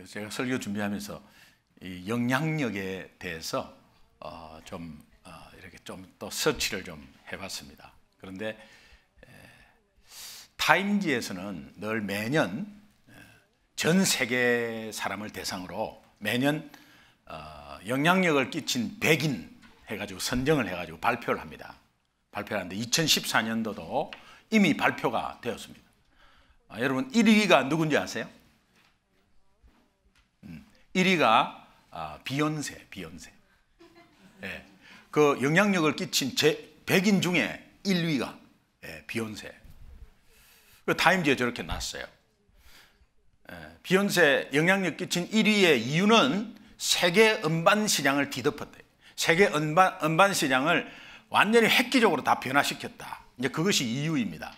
제가 설교 준비하면서 이 영향력에 대해서 이렇게 좀 또 서치를 좀 해봤습니다. 그런데 타임지에서는 늘 매년 전 세계 사람을 대상으로 매년 영향력을 끼친 100인 해가지고 선정을 해가지고 발표를 합니다. 발표를 하는데 2014년도도 이미 발표가 되었습니다. 여러분 1위가 누군지 아세요? 1위가 비욘세. 예, 그 영향력을 끼친 100인 중에 1위가 비욘세. 그 타임지에 저렇게 났어요. 비욘세 영향력 끼친 1위의 이유는 세계 음반 시장을 뒤덮었대요. 세계 음반 시장을 완전히 획기적으로 다 변화시켰다. 이제 그것이 이유입니다.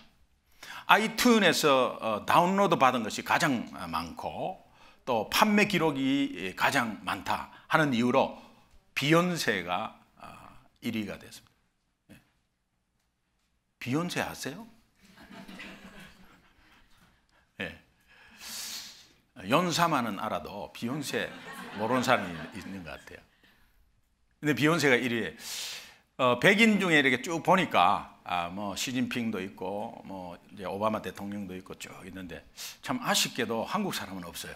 아이튠에서 다운로드 받은 것이 가장 많고 또 판매 기록이 가장 많다 하는 이유로 비욘세가 1위가 됐습니다. 비욘세 아세요? 네. 연사만은 알아도 비욘세 모르는 사람이 있는 것 같아요. 근데 비욘세가 1위에 100인 중에 이렇게 쭉 보니까 뭐 시진핑도 있고 뭐 이제 오바마 대통령도 있고 쭉 있는데 참 아쉽게도 한국 사람은 없어요.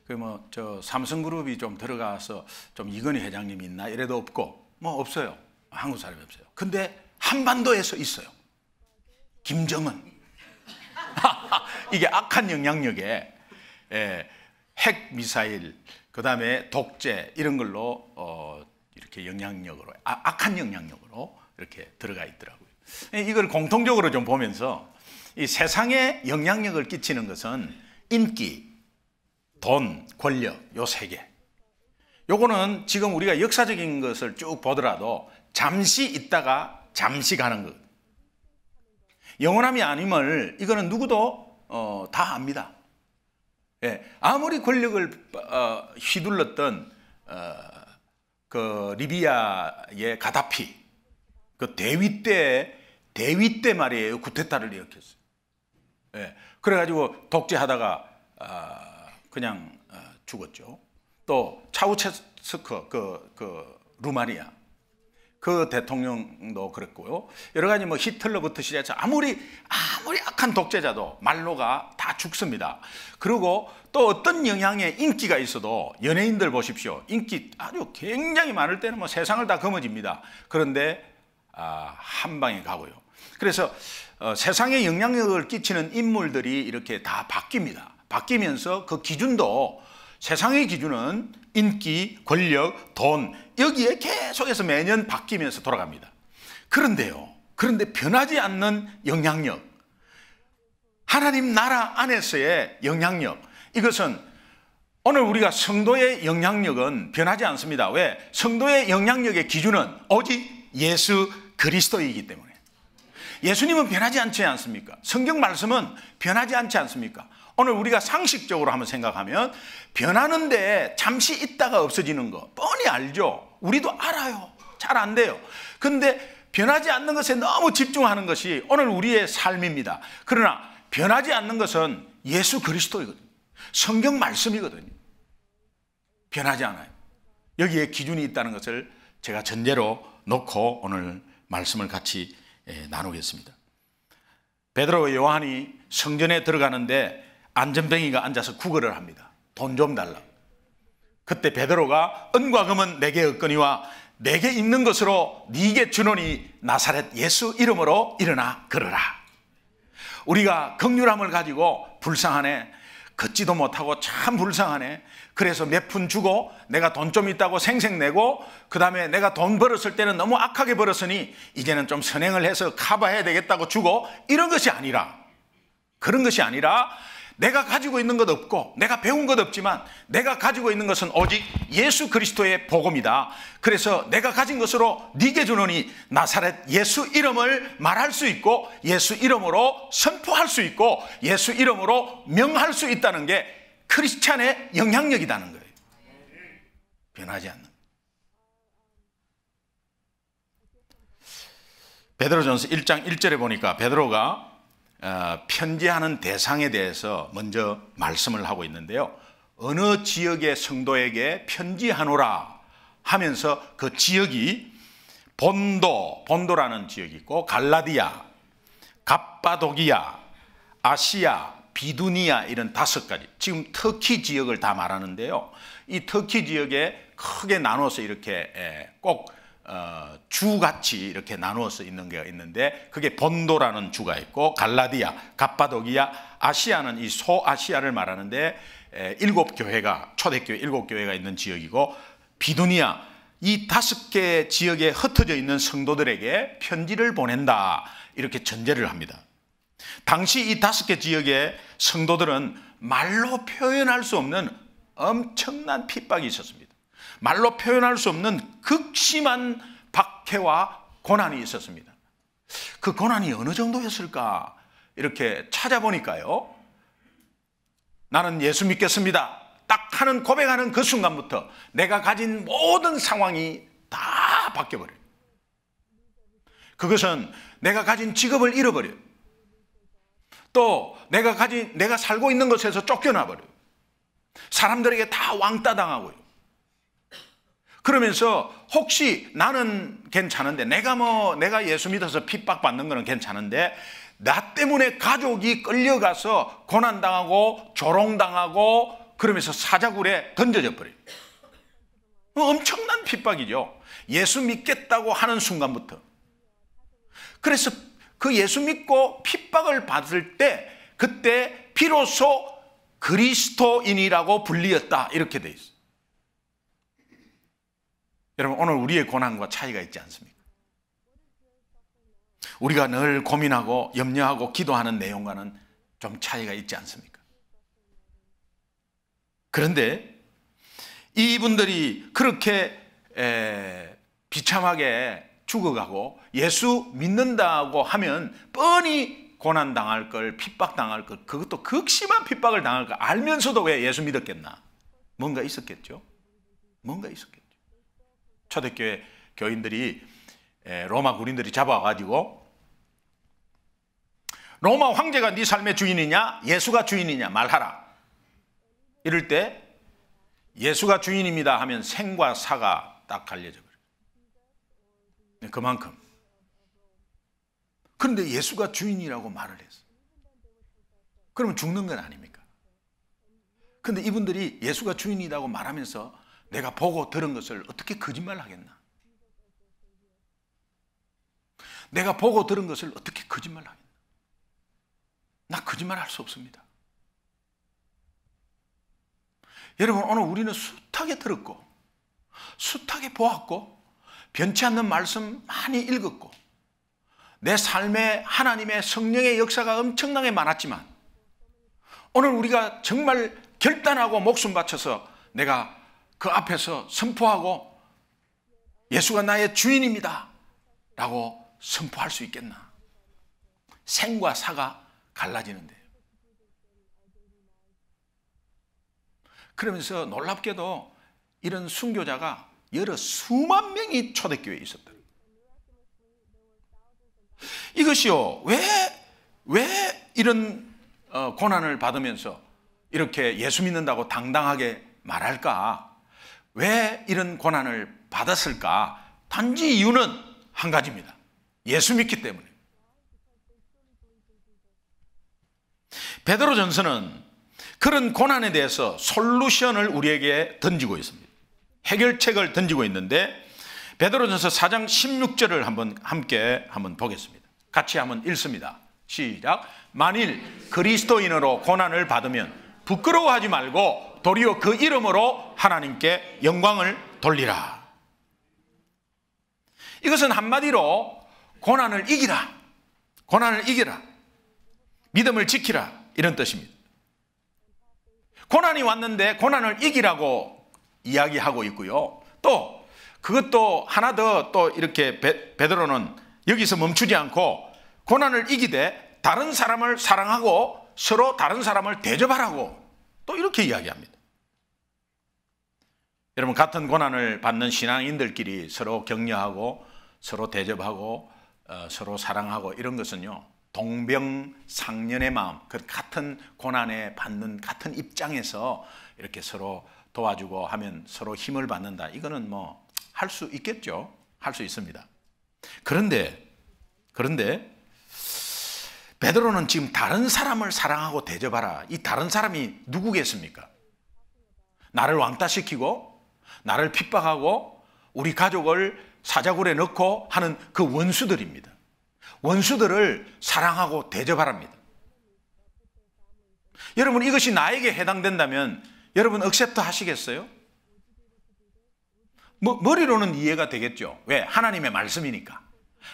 그 뭐 저 삼성그룹이 좀 들어가서 좀 이건희 회장님이 있나 이래도 없고 뭐 없어요. 한국 사람이 없어요. 근데 한반도에서 있어요. 김정은. 이게 악한 영향력에 핵 미사일 그다음에 독재 이런 걸로 이렇게 영향력으로 악한 영향력으로 이렇게 들어가 있더라고요. 이걸 공통적으로 좀 보면서 이 세상에 영향력을 끼치는 것은 인기, 돈, 권력 요 세 개. 요거는 지금 우리가 역사적인 것을 쭉 보더라도 잠시 있다가 잠시 가는 것. 영원함이 아님을 이거는 누구도 다 압니다. 예, 아무리 권력을 휘둘렀던 그 리비아의 가다피 그 대위 때 말이에요. 쿠데타를 일으켰어요. 예, 그래가지고 독재하다가 그냥 죽었죠. 또 차우체스크 그 루마니아 그 대통령도 그랬고요. 여러 가지 뭐 히틀러부터 시작해서 아무리 악한 독재자도 말로가 다 죽습니다. 그리고 또 어떤 영향에 인기가 있어도 연예인들 보십시오. 인기 아주 굉장히 많을 때는 뭐 세상을 다 거머집니다. 그런데 한 방에 가고요. 그래서 세상에 영향력을 끼치는 인물들이 이렇게 다 바뀝니다. 바뀌면서 그 기준도 세상의 기준은 인기, 권력, 돈 여기에 계속해서 매년 바뀌면서 돌아갑니다. 그런데 변하지 않는 영향력, 하나님 나라 안에서의 영향력, 이것은 오늘 우리가 성도의 영향력은 변하지 않습니다. 왜? 성도의 영향력의 기준은 오직 예수 그리스도이기 때문에. 예수님은 변하지 않지 않습니까? 성경 말씀은 변하지 않지 않습니까? 오늘 우리가 상식적으로 한번 생각하면 변하는데 잠시 있다가 없어지는 거 뻔히 알죠. 우리도 알아요. 잘 안 돼요. 근데 변하지 않는 것에 너무 집중하는 것이 오늘 우리의 삶입니다. 그러나 변하지 않는 것은 예수 그리스도이거든요. 성경 말씀이거든요. 변하지 않아요. 여기에 기준이 있다는 것을 제가 전제로 놓고 오늘 말씀을 같이 나누겠습니다. 베드로와 요한이 성전에 들어가는데 안전뱅이가 앉아서 구걸을 합니다. 돈 좀 달라. 그때 베드로가 은과 금은 내게 없거니와 내게 있는 것으로 네게 주노니 나사렛 예수 이름으로 일어나 걸어라. 우리가 긍휼함을 가지고 불쌍하네, 걷지도 못하고 참 불쌍하네, 그래서 몇 푼 주고 내가 돈 좀 있다고 생색내고 그 다음에 내가 돈 벌었을 때는 너무 악하게 벌었으니 이제는 좀 선행을 해서 커버해야 되겠다고 주고 이런 것이 아니라, 그런 것이 아니라 내가 가지고 있는 것 없고 내가 배운 것 없지만 내가 가지고 있는 것은 오직 예수 그리스도의 복음이다. 그래서 내가 가진 것으로 네게 주노니 나사렛 예수 이름을 말할 수 있고 예수 이름으로 선포할 수 있고 예수 이름으로 명할 수 있다는 게 크리스찬의 영향력이라는 거예요. 변하지 않는. 베드로전서 1장 1절에 보니까 베드로가 편지하는 대상에 대해서 먼저 말씀을 하고 있는데요. 어느 지역의 성도에게 편지하노라 하면서 그 지역이 본도라는 지역이 있고, 갈라디아, 갑바도기아, 아시아, 비두니아, 이런 5가지, 지금 터키 지역을 다 말하는데요. 이 터키 지역에 크게 나누어서 이렇게 꼭 주같이 이렇게 나누어서 있는 게 있는데, 그게 본도라는 주가 있고, 갈라디아, 갑바도기아, 아시아는 이 소아시아를 말하는데 7교회가, 초대교회 7교회가 있는 지역이고, 비두니아, 이 5개 지역에 흩어져 있는 성도들에게 편지를 보낸다, 이렇게 전제를 합니다. 당시 이 5개 지역의 성도들은 말로 표현할 수 없는 엄청난 핍박이 있었습니다. 말로 표현할 수 없는 극심한 박해와 고난이 있었습니다. 그 고난이 어느 정도였을까 이렇게 찾아보니까요, 나는 예수 믿겠습니다 딱 하는 고백하는 그 순간부터 내가 가진 모든 상황이 다 바뀌어버려요. 그것은 내가 가진 직업을 잃어버려요. 또 내가 살고 있는 곳에서 쫓겨나버려요. 사람들에게 다 왕따 당하고요. 그러면서 혹시 나는 괜찮은데, 내가 예수 믿어서 핍박받는 거는 괜찮은데, 나 때문에 가족이 끌려가서 고난당하고 조롱당하고 그러면서 사자굴에 던져져 버려요. 엄청난 핍박이죠. 예수 믿겠다고 하는 순간부터. 그래서 그 예수 믿고 핍박을 받을 때, 그때 비로소 그리스도인이라고 불리었다, 이렇게 돼 있어요. 여러분, 오늘 우리의 고난과 차이가 있지 않습니까? 우리가 늘 고민하고 염려하고 기도하는 내용과는 좀 차이가 있지 않습니까? 그런데 이분들이 그렇게 비참하게 죽어가고 예수 믿는다고 하면 뻔히 고난당할 걸, 핍박당할 걸, 그것도 극심한 핍박을 당할 걸 알면서도 왜 예수 믿었겠나? 뭔가 있었겠죠? 뭔가 있었겠죠. 초대교회 교인들이, 로마 군인들이 잡아가지고, 로마 황제가 네 삶의 주인이냐 예수가 주인이냐 말하라. 이럴 때 예수가 주인입니다 하면 생과 사가 딱 갈려져 버려요. 그만큼. 그런데 예수가 주인이라고 말을 했어. 그러면 죽는 건 아닙니까? 그런데 이분들이 예수가 주인이라고 말하면서 내가 보고 들은 것을 어떻게 거짓말 하겠나? 내가 보고 들은 것을 어떻게 거짓말 하겠나? 나 거짓말 할 수 없습니다. 여러분, 오늘 우리는 숱하게 들었고 숱하게 보았고 변치 않는 말씀 많이 읽었고 내 삶에 하나님의 성령의 역사가 엄청나게 많았지만, 오늘 우리가 정말 결단하고 목숨 바쳐서 내가 그 앞에서 선포하고 예수가 나의 주인입니다 라고 선포할 수 있겠나? 생과 사가 갈라지는데요. 그러면서 놀랍게도 이런 순교자가 여러 수만 명이 초대교회에 있었다. 이것이요, 왜 이런 고난을 받으면서 이렇게 예수 믿는다고 당당하게 말할까? 왜 이런 고난을 받았을까? 단지 이유는 한 가지입니다. 예수 믿기 때문에. 베드로전서는 그런 고난에 대해서 솔루션을 우리에게 던지고 있습니다. 해결책을 던지고 있는데, 베드로전서 4장 16절을 함께 보겠습니다. 같이 한번 읽습니다. 시작. 만일 그리스도인으로 고난을 받으면 부끄러워하지 말고 도리어 그 이름으로 하나님께 영광을 돌리라. 이것은 한마디로 고난을 이기라, 고난을 이기라, 믿음을 지키라, 이런 뜻입니다. 고난이 왔는데 고난을 이기라고 이야기하고 있고요. 또 그것도 하나 더, 또 이렇게 베드로는 여기서 멈추지 않고 고난을 이기되 다른 사람을 사랑하고 서로 다른 사람을 대접하라고 또 이렇게 이야기합니다. 여러분, 같은 고난을 받는 신앙인들끼리 서로 격려하고 서로 대접하고 서로 사랑하고 이런 것은요, 동병상련의 마음, 그 같은 고난에 받는 같은 입장에서 이렇게 서로 도와주고 하면 서로 힘을 받는다. 이거는 뭐 할 수 있겠죠. 할 수 있습니다. 그런데 베드로는 지금 다른 사람을 사랑하고 대접하라. 이 다른 사람이 누구겠습니까? 나를 왕따시키고 나를 핍박하고 우리 가족을 사자굴에 넣고 하는 그 원수들입니다. 원수들을 사랑하고 대접하랍니다. 여러분, 이것이 나에게 해당된다면 여러분 억셉트 하시겠어요? 머리로는 이해가 되겠죠. 왜? 하나님의 말씀이니까.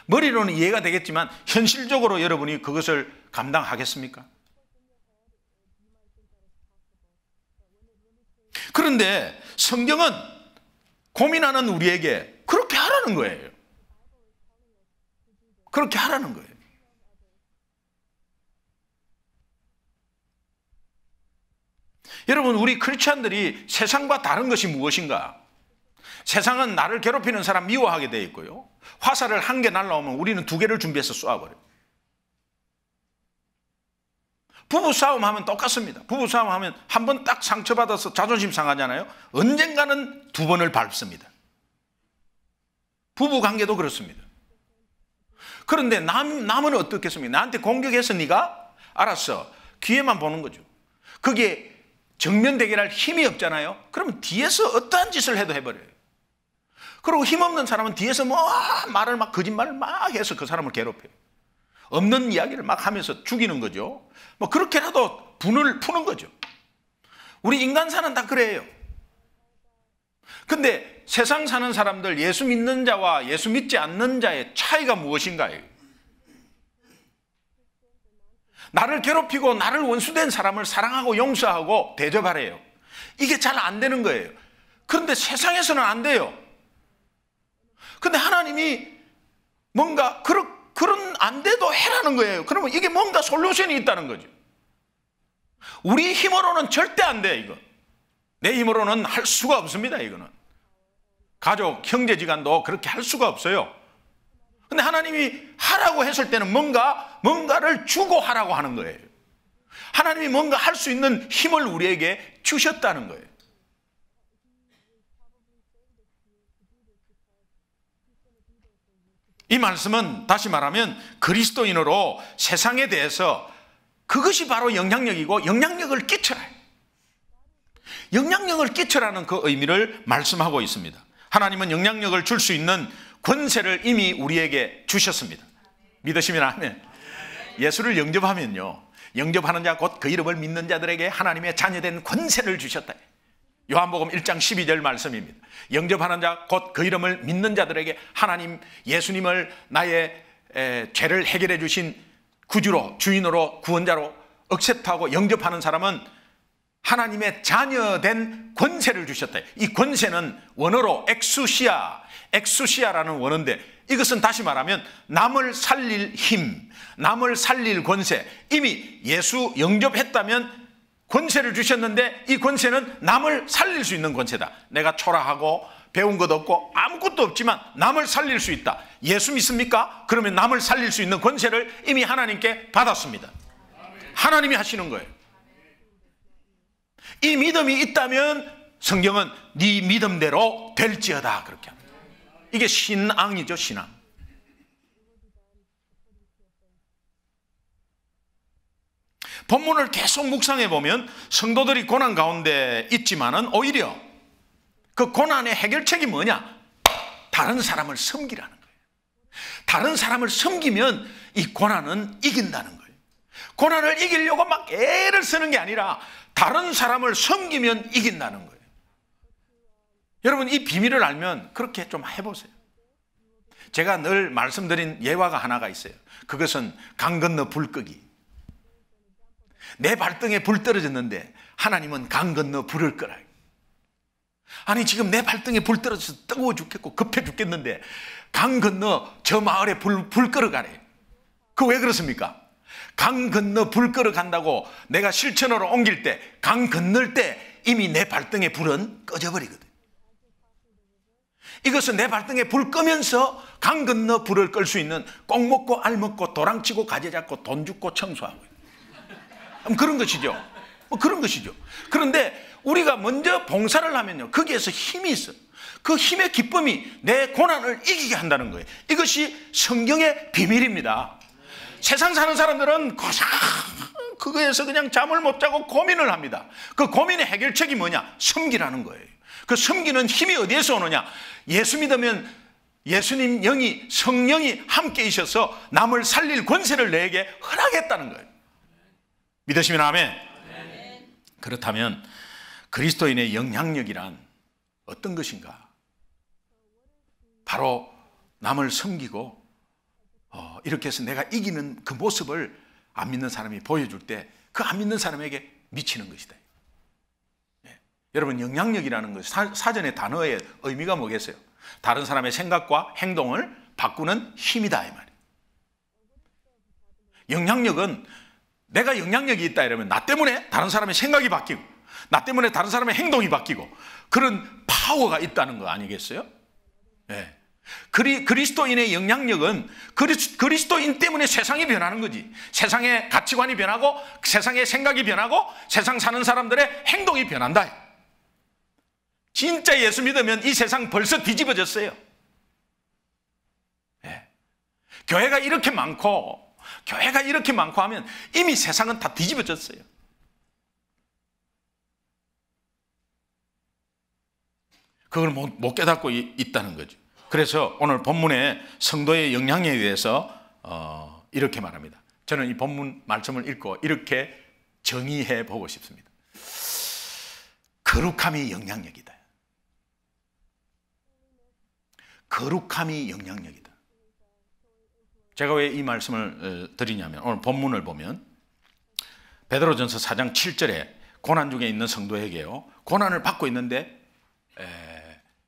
머리로는 이해가 되겠지만 현실적으로 여러분이 그것을 감당하겠습니까? 그런데 성경은 고민하는 우리에게 그렇게 하라는 거예요. 그렇게 하라는 거예요. 여러분, 우리 크리스찬들이 세상과 다른 것이 무엇인가? 세상은 나를 괴롭히는 사람 미워하게 되어 있고요. 화살을 한 개 날라오면 우리는 두 개를 준비해서 쏘아버려요. 부부싸움 하면 똑같습니다. 부부싸움 하면 한 번 딱 상처받아서 자존심 상하잖아요. 언젠가는 두 번을 밟습니다. 부부관계도 그렇습니다. 그런데 남은 어떻겠습니까? 나한테 공격해서 네가 알았어. 귀에만 보는 거죠. 그게 정면 대결할 힘이 없잖아요. 그러면 뒤에서 어떠한 짓을 해도 해버려요. 그리고 힘없는 사람은 뒤에서 말을 막 거짓말을 막 해서 그 사람을 괴롭혀요. 없는 이야기를 막 하면서 죽이는 거죠. 뭐 그렇게라도 분을 푸는 거죠. 우리 인간사는 다 그래요. 근데 세상 사는 사람들, 예수 믿는 자와 예수 믿지 않는 자의 차이가 무엇인가요? 나를 괴롭히고 나를 원수된 사람을 사랑하고 용서하고 대접하래요. 이게 잘 안 되는 거예요. 그런데 세상에서는 안 돼요. 근데 하나님이 뭔가 그런 안 돼도 해라는 거예요. 그러면 이게 뭔가 솔루션이 있다는 거죠. 우리 힘으로는 절대 안 돼, 이거. 내 힘으로는 할 수가 없습니다, 이거는. 가족, 형제지간도 그렇게 할 수가 없어요. 근데 하나님이 하라고 했을 때는 뭔가를 주고 하라고 하는 거예요. 하나님이 뭔가 할 수 있는 힘을 우리에게 주셨다는 거예요. 이 말씀은 다시 말하면 그리스도인으로 세상에 대해서 그것이 바로 영향력이고 영향력을 끼쳐라. 영향력을 끼쳐라는 그 의미를 말씀하고 있습니다. 하나님은 영향력을 줄 수 있는 권세를 이미 우리에게 주셨습니다. 믿으시면 아멘. 예수를 영접하면요, 영접하는 자 곧 그 이름을 믿는 자들에게 하나님의 자녀된 권세를 주셨다. 요한복음 1장 12절 말씀입니다. 영접하는 자 곧 그 이름을 믿는 자들에게 하나님 예수님을 나의 죄를 해결해 주신 구주로, 주인으로, 구원자로 억셉트하고 영접하는 사람은 하나님의 자녀된 권세를 주셨다. 이 권세는 원어로 엑수시아라는 원어인데, 이것은 다시 말하면 남을 살릴 힘, 남을 살릴 권세. 이미 예수 영접했다면 권세를 주셨는데 이 권세는 남을 살릴 수 있는 권세다. 내가 초라하고 배운 것 없고 아무것도 없지만 남을 살릴 수 있다. 예수 믿습니까? 그러면 남을 살릴 수 있는 권세를 이미 하나님께 받았습니다. 하나님이 하시는 거예요. 이 믿음이 있다면 성경은 네 믿음대로 될지어다 그렇게 합니다. 이게 신앙이죠, 신앙. 본문을 계속 묵상해 보면 성도들이 고난 가운데 있지만은 오히려 그 고난의 해결책이 뭐냐? 다른 사람을 섬기라는 거예요. 다른 사람을 섬기면 이 고난은 이긴다는 거예요. 고난을 이기려고 막 애를 쓰는 게 아니라 다른 사람을 섬기면 이긴다는 거예요. 여러분, 이 비밀을 알면 그렇게 좀 해보세요. 제가 늘 말씀드린 예화가 하나가 있어요. 그것은 강 건너 불 끄기. 내 발등에 불 떨어졌는데 하나님은 강 건너 불을 끄라. 아니, 지금 내 발등에 불 떨어져서 뜨거워 죽겠고 급해 죽겠는데 강 건너 저 마을에 불 끌어가래. 그 왜 그렇습니까? 강 건너 불 끌어간다고 내가 실천으로 옮길 때, 강 건널 때 이미 내 발등에 불은 꺼져버리거든. 이것은 내 발등에 불 끄면서 강 건너 불을 끌 수 있는 꼭 먹고 알 먹고 도랑치고 가재 잡고 돈 줍고 청소하고 그런 것이죠. 그런 것이죠. 그런데 우리가 먼저 봉사를 하면요, 거기에서 힘이 있어. 그 힘의 기쁨이 내 고난을 이기게 한다는 거예요. 이것이 성경의 비밀입니다. 세상 사는 사람들은 그거에서 그냥 잠을 못 자고 고민을 합니다. 그 고민의 해결책이 뭐냐? 섬기라는 거예요. 그 섬기는 힘이 어디에서 오느냐? 예수 믿으면 예수님 영이, 성령이 함께 있어서 남을 살릴 권세를 내게 허락했다는 거예요. 믿으시면 아멘. 그렇다면 그리스도인의 영향력이란 어떤 것인가? 바로 남을 섬기고 이렇게 해서 내가 이기는 그 모습을 안 믿는 사람이 보여줄 때 그 안 믿는 사람에게 미치는 것이다. 여러분, 영향력이라는 것, 사전의 단어의 의미가 뭐겠어요? 다른 사람의 생각과 행동을 바꾸는 힘이다, 이 말이에요. 영향력은 내가 영향력이 있다 이러면 나 때문에 다른 사람의 생각이 바뀌고 나 때문에 다른 사람의 행동이 바뀌고 그런 파워가 있다는 거 아니겠어요? 네. 그리스도인의 영향력은 그리스도인 때문에 세상이 변하는 거지. 세상의 가치관이 변하고 세상의 생각이 변하고 세상 사는 사람들의 행동이 변한다. 진짜 예수 믿으면 이 세상 벌써 뒤집어졌어요. 네. 교회가 이렇게 많고 하면 이미 세상은 다 뒤집어졌어요. 그걸 못 깨닫고 있다는 거죠. 그래서 오늘 본문의 성도의 영향에 대해서 이렇게 말합니다. 저는 이 본문 말씀을 읽고 이렇게 정의해 보고 싶습니다. 거룩함이 영향력이다. 거룩함이 영향력이다. 제가 왜 이 말씀을 드리냐면 오늘 본문을 보면 베드로전서 4장 7절에 고난 중에 있는 성도에게요, 고난을 받고 있는데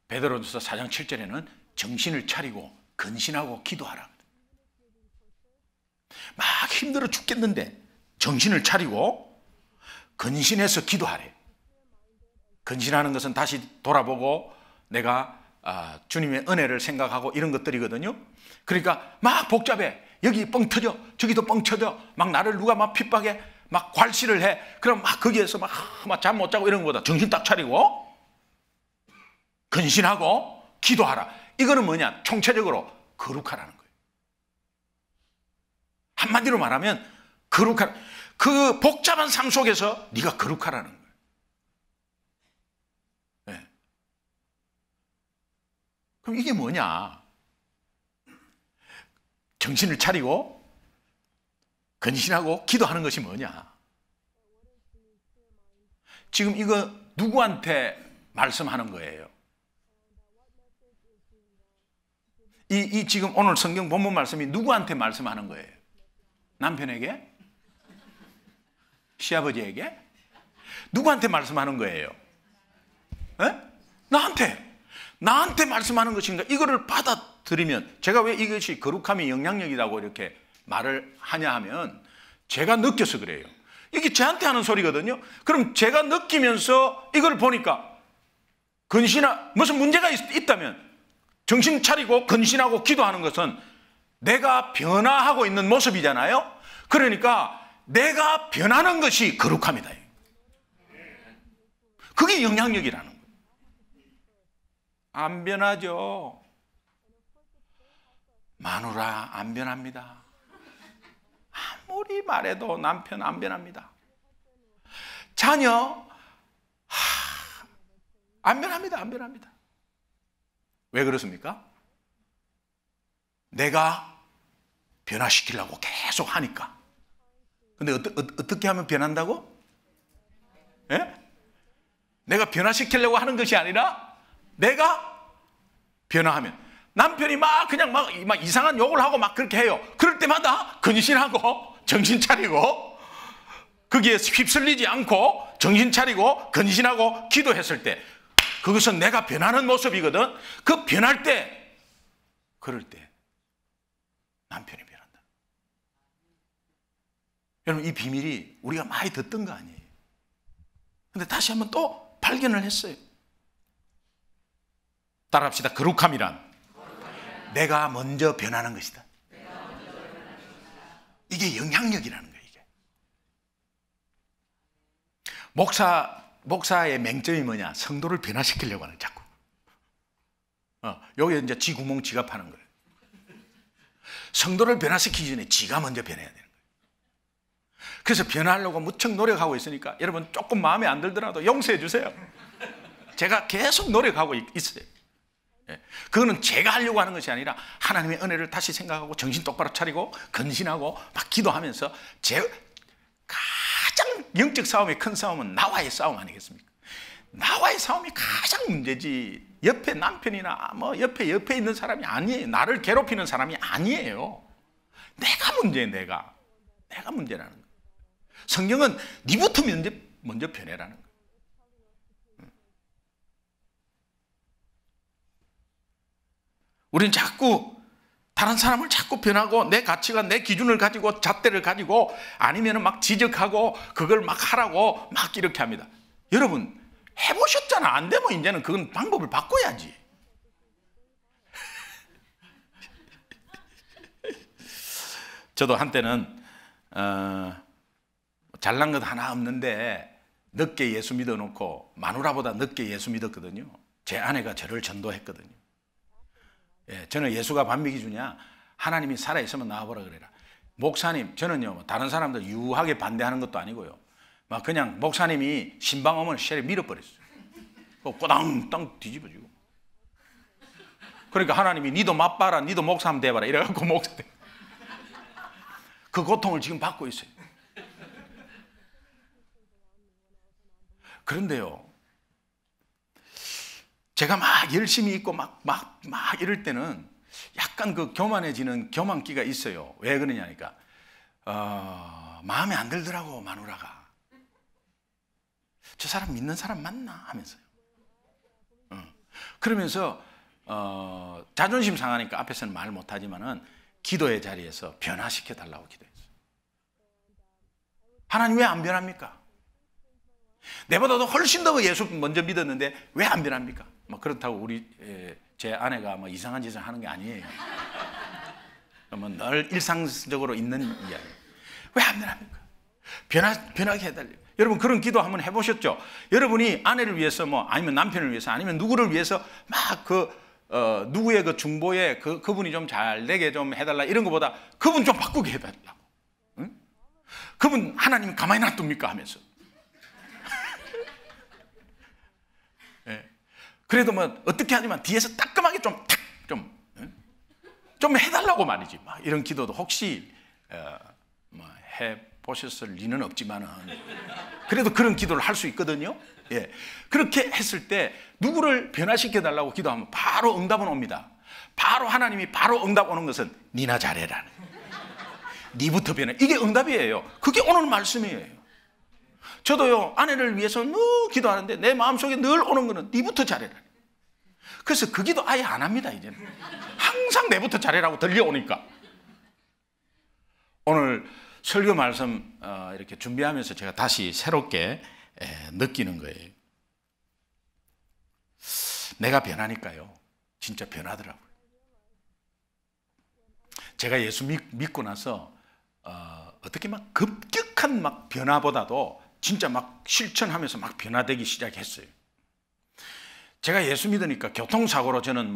베드로전서 4장 7절에는 정신을 차리고 근신하고 기도하라. 막 힘들어 죽겠는데 정신을 차리고 근신해서 기도하래. 근신하는 것은 다시 돌아보고 내가 주님의 은혜를 생각하고 이런 것들이거든요. 그러니까 막 복잡해. 여기 뻥 터져, 저기도 뻥 터져. 막 나를 누가 막 핍박해, 막 괄시를 해. 그럼 막 거기에서 막 잠 못 자고 이런 거보다 정신 딱 차리고 근신하고 기도하라. 이거는 뭐냐? 총체적으로 거룩하라는 거예요. 한마디로 말하면 거룩하라. 그 복잡한 삶 속에서 네가 거룩하라는 거예요. 네. 그럼 이게 뭐냐? 정신을 차리고 근신하고 기도하는 것이 뭐냐? 지금 이거 누구한테 말씀하는 거예요? 이 지금 오늘 성경 본문 말씀이 누구한테 말씀하는 거예요? 남편에게? 시아버지에게? 누구한테 말씀하는 거예요? 에? 나한테 말씀하는 것인가? 이거를 받아들이면, 제가 왜 이것이 거룩함이 영향력이라고 이렇게 말을 하냐 하면 제가 느껴서 그래요. 이게 저한테 하는 소리거든요. 그럼 제가 느끼면서 이걸 보니까 무슨 문제가 있다면 정신 차리고 근신하고 기도하는 것은 내가 변화하고 있는 모습이잖아요. 그러니까 내가 변하는 것이 거룩함이다. 그게 영향력이라는 거예요. 안 변하죠. 마누라 안 변합니다. 아무리 말해도 남편 안 변합니다. 자녀 안 변합니다. 왜 그렇습니까? 내가 변화시키려고 계속 하니까. 근데 어떻게 하면 변한다고? 예? 내가 변화시키려고 하는 것이 아니라 내가 변화하면, 남편이 그냥 이상한 욕을 하고 막 그렇게 해요. 그럴 때마다 근신하고 정신 차리고 거기에 휩쓸리지 않고 정신 차리고 근신하고 기도했을 때 그것은 내가 변하는 모습이거든. 그 변할 때, 그럴 때 남편이 변한다. 여러분, 이 비밀이 우리가 많이 듣던 거 아니에요. 근데 다시 한번 또 발견을 했어요. 따라합시다. 거룩함이란 내가 먼저 변하는 것이다. 이게 영향력이라는 거예요. 이게. 목사의 맹점이 뭐냐? 성도를 변화시키려고 하는 거야, 자꾸. 여기 이제 지 구멍 지가 파는 거예요. 성도를 변화시키기 전에 지가 먼저 변해야 되는 거예요. 그래서 변화하려고 무척 노력하고 있으니까 여러분 조금 마음에 안 들더라도 용서해 주세요. 제가 계속 노력하고 있어요. 그거는 제가 하려고 하는 것이 아니라 하나님의 은혜를 다시 생각하고 정신 똑바로 차리고 근신하고 막 기도하면서 제 가장 영적 싸움의 큰 싸움은 나와의 싸움 아니겠습니까? 나와의 싸움이 가장 문제지 옆에 남편이나 뭐 옆에 있는 사람이 아니에요. 나를 괴롭히는 사람이 아니에요. 내가 문제예요. 내가 문제라는 거예요. 성경은 네부터 먼저 변해라는 거예요. 우리는 자꾸 다른 사람을 자꾸 변하고 내 가치관, 내 기준을 가지고 잣대를 가지고 아니면 막 지적하고 그걸 막 하라고 막 이렇게 합니다. 여러분 해보셨잖아. 안 되면 이제는 그건 방법을 바꿔야지. 저도 한때는 잘난 것 하나 없는데 늦게 예수 믿어놓고 마누라보다 늦게 예수 믿었거든요. 제 아내가 저를 전도했거든요. 저는 예수가 반미기 주냐? 하나님이 살아있으면 나와보라 그래라. 목사님, 저는요 다른 사람들 유하게 반대하는 것도 아니고요, 막 그냥 목사님이 신방 오면 쉐를 밀어버렸어요. 꼬당땅 뒤집어지고. 그러니까 하나님이 니도 맛봐라, 니도 목사 한번 돼봐라 이래갖고 목사 돼. 그 고통을 지금 받고 있어요. 그런데요, 제가 막 열심히 있고 막 이럴 때는 약간 그 교만해지는 교만기가 있어요. 왜 그러냐니까 마음에 안 들더라고. 마누라가 저 사람 믿는 사람 맞나 하면서요. 그러면서 자존심 상하니까 앞에서는 말 못하지만은 기도의 자리에서 변화시켜 달라고 기도했어요. 하나님 왜 안 변합니까? 내보다도 훨씬 더 예수 먼저 믿었는데 왜 안 변합니까? 뭐 그렇다고 제 아내가 뭐 이상한 짓을 하는 게 아니에요. 늘 일상적으로 있는 이야기. 왜 안 변합니까? 변하게 해달래요. 여러분 그런 기도 한번 해보셨죠? 여러분이 아내를 위해서 뭐 아니면 남편을 위해서 아니면 누구를 위해서 막 누구의 그 중보에 그분이 좀 잘 되게 좀 해달라 이런 것보다 그분 좀 바꾸게 해달라고. 응? 그분 하나님 가만히 놔둡니까 하면서. 그래도 뭐 어떻게 하지만 뒤에서 따끔하게 좀 해달라고 말이지. 막 이런 기도도 혹시 뭐 해보셨을 리는 없지만은 그래도 그런 기도를 할 수 있거든요. 예. 그렇게 했을 때 누구를 변화시켜 달라고 기도하면 바로 응답은 옵니다. 바로 하나님이 바로 응답 오는 것은 니나 잘해라. 니부터 변해. 이게 응답이에요. 그게 오늘 말씀이에요. 저도요 아내를 위해서 늘 기도하는데 내 마음속에 늘 오는 거는 니부터 잘해라. 그래서 그 기도 아예 안 합니다. 이제는 항상 내부터 잘해라고 들려오니까. 오늘 설교 말씀 이렇게 준비하면서 제가 다시 새롭게 느끼는 거예요. 내가 변하니까요 진짜 변하더라고요. 제가 예수 믿고 나서 어떻게 막 급격한 막 변화보다도 진짜 막 실천하면서 막 변화되기 시작했어요. 제가 예수 믿으니까 교통사고로 저는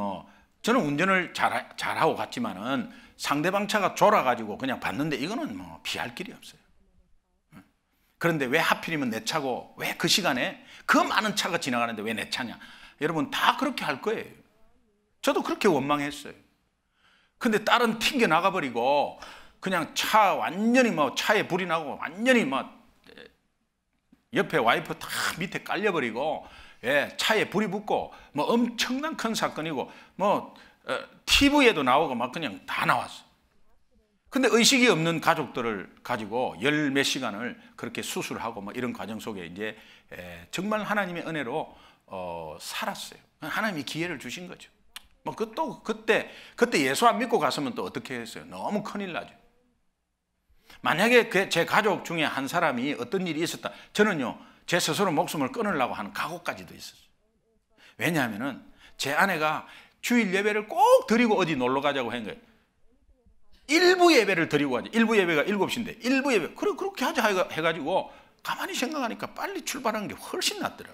운전을 잘하고 갔지만은 상대방 차가 졸아가지고 그냥 봤는데 이거는 뭐 피할 길이 없어요. 그런데 왜 하필이면 내 차고 왜 그 시간에 그 많은 차가 지나가는데 왜 내 차냐? 여러분 다 그렇게 할 거예요. 저도 그렇게 원망했어요. 근데 딸은 튕겨 나가버리고 그냥 차 완전히 차에 불이 나고 완전히 옆에 와이퍼 다 밑에 깔려버리고 차에 불이 붙고 엄청난 큰 사건이고 TV에도 나오고 막 그냥 다 나왔어. 근데 의식이 없는 가족들을 가지고 열 몇 시간을 그렇게 수술하고 이런 과정 속에 이제 정말 하나님의 은혜로 살았어요. 하나님이 기회를 주신 거죠. 그때 예수 안 믿고 갔으면 또 어떻게 했어요? 너무 큰일 나죠. 만약에 제 가족 중에 한 사람이 어떤 일이 있었다, 저는요 제 스스로 목숨을 끊으려고 하는 각오까지도 있었어요. 왜냐하면은 제 아내가 주일 예배를 꼭 드리고 어디 놀러 가자고 한 거예요. 일부 예배를 드리고 가자. 일부 예배가 7시인데 일부 예배 그렇게 하자 해가지고 가만히 생각하니까 빨리 출발하는 게 훨씬 낫더라.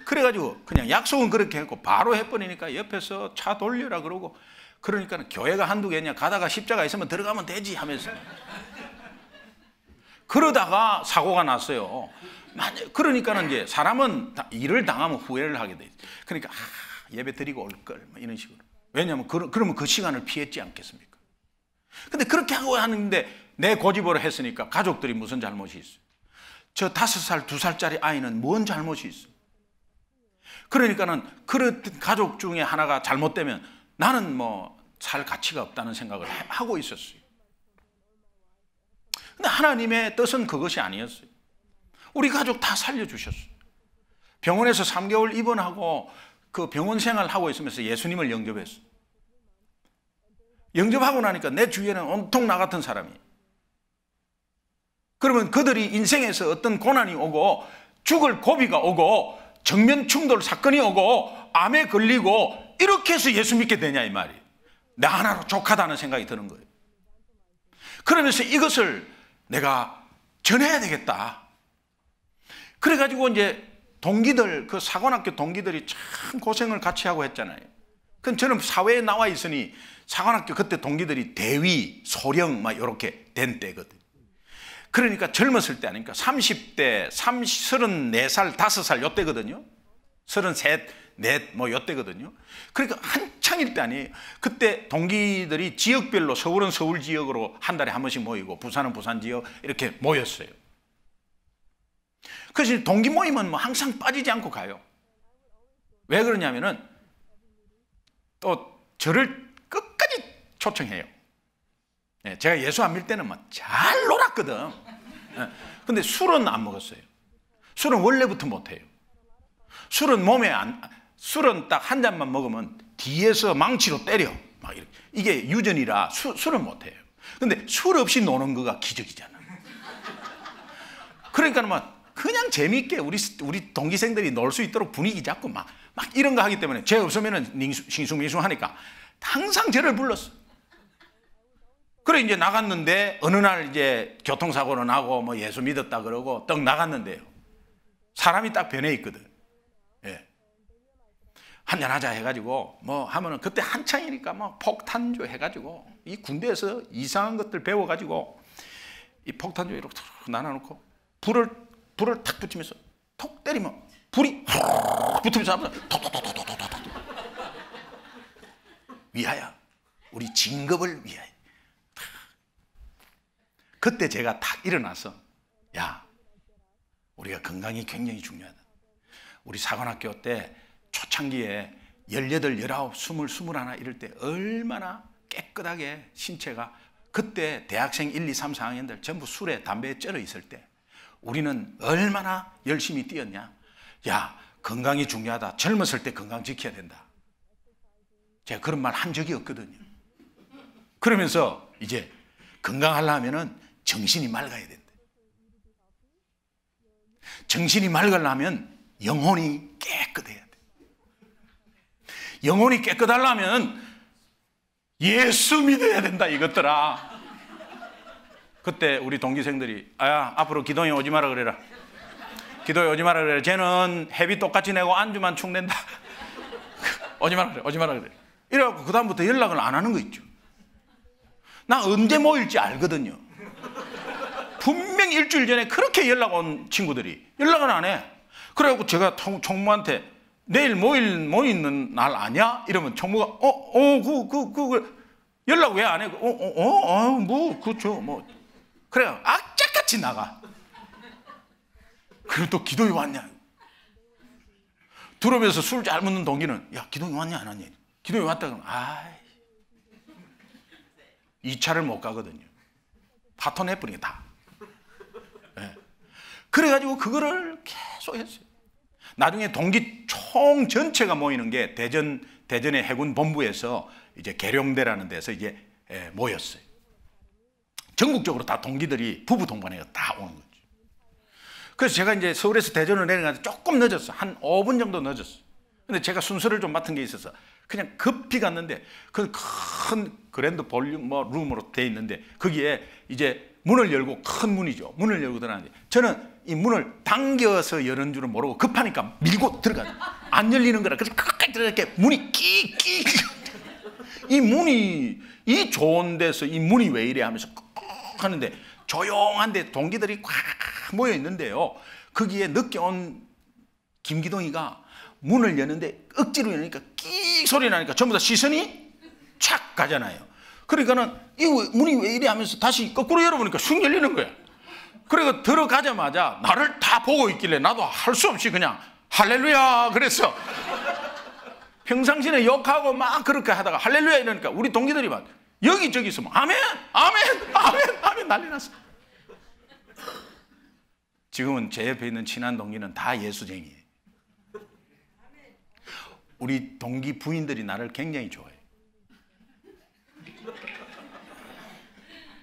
그래가지고 그냥 약속은 그렇게 했고 바로 해버리니까 옆에서 차 돌려라 그러고, 그러니까 교회가 한두 개냐, 가다가 십자가 있으면 들어가면 되지 하면서 그러다가 사고가 났어요. 그러니까는 이제 사람은 일을 당하면 후회를 하게 돼. 그러니까 예배 드리고 올 걸 이런 식으로. 왜냐하면 그러면 그 시간을 피했지 않겠습니까? 근데 그렇게 하고 하는데 내 고집으로 했으니까 가족들이 무슨 잘못이 있어요? 저 5살, 2살짜리 아이는 뭔 잘못이 있어? 그러니까는 그런 가족 중에 하나가 잘못되면 나는 뭐 살 가치가 없다는 생각을 하고 있었어요. 근데 하나님의 뜻은 그것이 아니었어요. 우리 가족 다 살려주셨어요. 병원에서 3개월 입원하고 그 병원 생활하고 있으면서 예수님을 영접했어요. 영접하고 나니까 내 주위에는 온통 나 같은 사람이. 그러면 그들이 인생에서 어떤 고난이 오고 죽을 고비가 오고 정면 충돌 사건이 오고 암에 걸리고 이렇게 해서 예수 믿게 되냐 이 말이에요. 나 하나로 족하다는 생각이 드는 거예요. 그러면서 이것을 내가 전해야 되겠다. 그래가지고 이제 동기들, 그 사관학교 동기들이 참 고생을 같이 하고 했잖아요. 그럼 저는 사회에 나와 있으니 사관학교 그때 동기들이 대위, 소령 막 이렇게 된 때거든. 그러니까 젊었을 때 아니까 30대, 34살, 5살 요때거든요. 33, 4 뭐 요때거든요. 그러니까 한창일 때 아니에요. 그때 동기들이 지역별로 서울은 서울 지역으로 한 달에 한 번씩 모이고 부산은 부산 지역 이렇게 모였어요. 그래서 동기 모임은 뭐 항상 빠지지 않고 가요. 왜 그러냐면은 또 저를 끝까지 초청해요. 제가 예수 안 믿을 때는 막 잘 놀았거든. 근데 술은 안 먹었어요. 술은 원래부터 못해요. 술은 술은 딱 한 잔만 먹으면 뒤에서 망치로 때려. 막 이렇게. 이게 유전이라 술은 못해요. 근데 술 없이 노는 거가 기적이잖아. 그러니까 막 그냥 재미있게 우리 동기생들이 놀 수 있도록 분위기 잡고 막 이런 거 하기 때문에 쟤 없으면은 싱숭민숭 하니까 항상 저를 불렀어. 그래 이제 나갔는데 어느 날 이제 교통사고로 나고 뭐 예수 믿었다 그러고 떡 나갔는데요. 사람이 딱 변해 있거든. 예. 한잔하자 해가지고 뭐 하면은 그때 한창이니까 뭐 폭탄주 해가지고 이 군대에서 이상한 것들 배워가지고 이 폭탄주 이렇게 나눠놓고 불을 탁 붙이면서 톡 때리면 불이 붙으면서 톡톡톡톡톡톡 위하여 우리 진급을 위하여. 그때 제가 탁 일어나서 야 우리가 건강이 굉장히 중요하다. 우리 사관학교 때 초창기에 18, 19, 20, 21 이럴 때 얼마나 깨끗하게 신체가 그때 대학생 1, 2, 3, 4학년들 전부 술에 담배에 쩔어 있을 때 우리는 얼마나 열심히 뛰었냐. 야 건강이 중요하다. 젊었을 때 건강 지켜야 된다. 제가 그런 말 한 적이 없거든요. 그러면서 이제 건강하려면은 정신이 맑아야 된다. 정신이 맑으려면 영혼이 깨끗해야 돼. 영혼이 깨끗하려면 예수 믿어야 된다 이것들아. 그때 우리 동기생들이 야 앞으로 기도에 오지 마라 그래라. 기도에 오지 마라 그래. 쟤는 회비 똑같이 내고 안주만 축낸다. 오지 마라 그래. 오지 마라 그래. 이래갖고 그 다음부터 연락을 안 하는 거 있죠. 나 언제 모일지 알거든요. 분명히 일주일 전에 그렇게 연락 온 친구들이 연락을 안 해. 그래갖고 제가 총무한테 내일 모이는 날 아냐? 이러면 총무가 연락 왜 안 해? 그렇죠. 그래 악착같이 나가. 그리고 또 기도에 왔냐? 들어오면서 술 잘 먹는 동기는 야 기도에 왔냐 안 왔냐? 기도에 왔다 그러면 2차를 못 가거든요. 파토 내버리게 다. 네. 그래가지고 그거를 계속 했어요. 나중에 동기 총 전체가 모이는 게 대전의 해군 본부에서 이제 계룡대라는 데서 이제 모였어요. 전국적으로 다 동기들이 부부 동반해서 다 오는 거죠. 그래서 제가 이제 서울에서 대전으로 내려가서 조금 늦었어. 한 5분 정도 늦었어. 근데 제가 순서를 좀 맡은 게 있어서 그냥 급히 갔는데 그 큰 그랜드 볼륨 뭐 룸으로 돼 있는데 거기에 이제 문을 열고 큰 문이죠. 문을 열고 들어가는데 저는 이 문을 당겨서 여는 줄은 모르고 급하니까 밀고 들어가요. 안 열리는 거라. 그래서 끝까지 들어가게 문이 끼 이 문이 이 좋은 데서 이 문이 왜 이래 하면서 하는데 조용한데 동기들이 꽉 모여 있는데요. 거기에 늦게 온 김기동이가 문을 여는데 억지로 여니까 끼 소리 나니까 전부 다 시선이 착 가잖아요. 그러니까는 이 문이 왜 이래 하면서 다시 거꾸로 열어보니까 쑥 열리는 거야. 그래서 들어가자마자 나를 다 보고 있길래 나도 할 수 없이 그냥 할렐루야 그랬어. 평상시에 욕하고 막 그렇게 하다가 할렐루야 이러니까 우리 동기들이 막 여기저기서 막 아멘 아멘 아멘 아멘 난리 났어. 지금은 제 옆에 있는 친한 동기는 다 예수쟁이에요. 우리 동기 부인들이 나를 굉장히 좋아해요.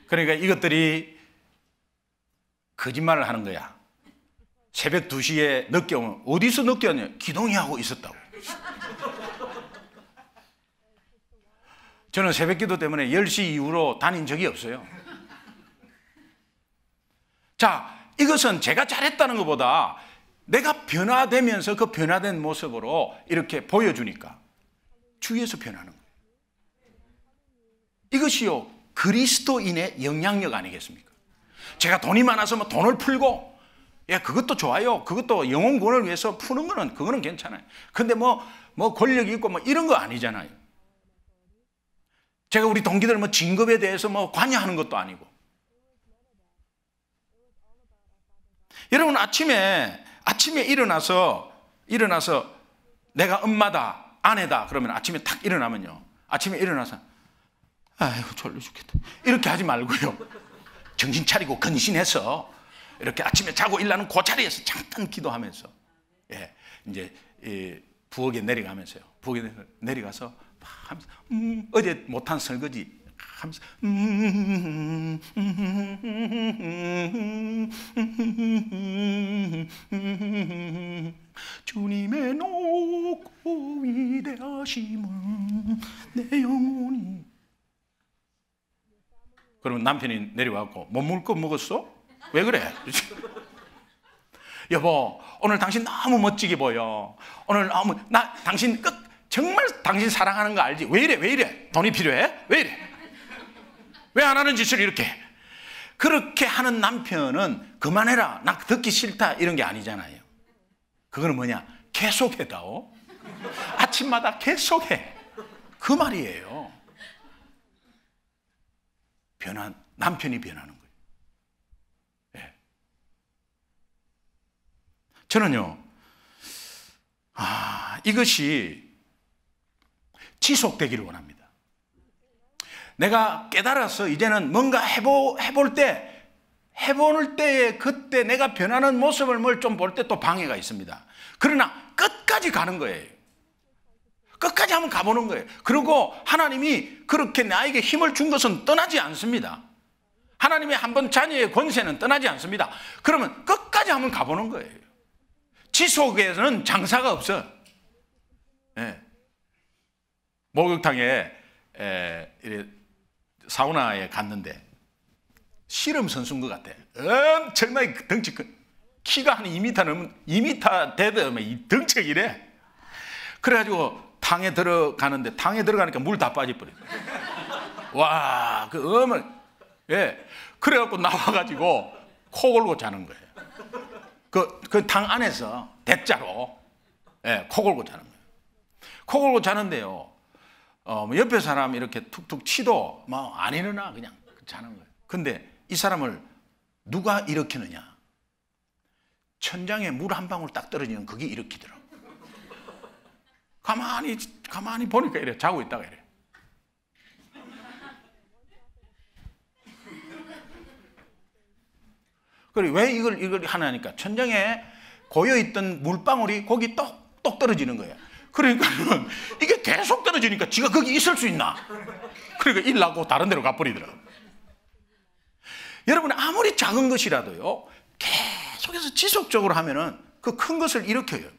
그러니까 이것들이 거짓말을 하는 거야. 새벽 2시에 늦게 오면 어디서 늦게 왔냐? 기동이 하고 있었다고. 저는 새벽기도 때문에 10시 이후로 다닌 적이 없어요. 자, 이것은 제가 잘했다는 것보다 내가 변화되면서 그 변화된 모습으로 이렇게 보여주니까 주위에서 변하는 거예요. 이것이요 그리스도인의 영향력 아니겠습니까? 제가 돈이 많아서 뭐 돈을 풀고 그것도 좋아요. 그것도 영혼 구원을 위해서 푸는 거는 그거는 괜찮아요. 근데 뭐 권력이 있고 뭐 이런 거 아니잖아요. 제가 우리 동기들 뭐 진급에 대해서 뭐 관여하는 것도 아니고. 여러분 아침에 일어나서 내가 엄마다 아내다 그러면 아침에 탁 일어나면요. 아침에 일어나서 아이고 졸려 죽겠다 이렇게 하지 말고요. 정신 차리고 근신해서 이렇게 아침에 자고 일어나는 그 자리에서 잠깐 기도하면서 이제 부엌에 내려가면서요. 부엌에 내려가서 막 하면서 어제 못한 설거지 하면서 주님의 높고 위대하심을 내 영혼이. 그러면 남편이 내려와서 못 먹을 거 먹었어? 왜 그래? 여보 오늘 당신 너무 멋지게 보여. 오늘 너무 당신 정말 당신 사랑하는 거 알지? 왜 이래? 돈이 필요해? 왜 이래? 왜 안 하는 짓을 이렇게 해? 그렇게 하는 남편은 그만해라 나 듣기 싫다 이런 게 아니잖아요. 그거는 뭐냐? 계속해다오. 아침마다 계속해. 그 말이에요. 남편이 변하는 거예요. 네. 저는요, 이것이 지속되기를 원합니다. 내가 깨달아서 이제는 뭔가 해볼 때에 그때 내가 변하는 모습을 좀 볼 때 또 방해가 있습니다. 그러나 끝까지 가는 거예요. 끝까지 한번 가보는 거예요. 그리고 하나님이 그렇게 나에게 힘을 준 것은 떠나지 않습니다. 하나님의 한번 자녀의 권세는 떠나지 않습니다. 그러면 끝까지 한번 가보는 거예요. 지속에는 장사가 없어. 네. 목욕탕에 사우나에 갔는데 씨름 선수인 것 같아. 엄청나게 덩치 큰 키가 한 2m 넘은 2m 되더면 이 덩치가 이래. 그래가지고 탕에 들어가는데 탕에 들어가니까 물 다 빠져버려. 와, 그 어머, 그래갖고 나와가지고 코 골고 자는 거예요. 그 탕 안에서 대자로 코 골고 자는 거예요. 코 골고 자는데요. 옆에 사람 이렇게 툭툭 치도 뭐 안 일어나 그냥 자는 거예요. 근데 이 사람을 누가 일으키느냐? 천장에 물 한 방울 딱 떨어지면 그게 일으키더라고. 가만히 보니까 이래 자고 있다가 이래. 그래 왜 이걸 하냐니까 천장에 고여있던 물방울이 거기 똑똑 떨어지는 거예요. 그러니까 이게 계속 떨어지니까 지가 거기 있을 수 있나? 그러니까 일 나고 다른 데로 가버리더라고. 여러분 아무리 작은 것이라도요 계속해서 지속적으로 하면은 그 큰 것을 일으켜요.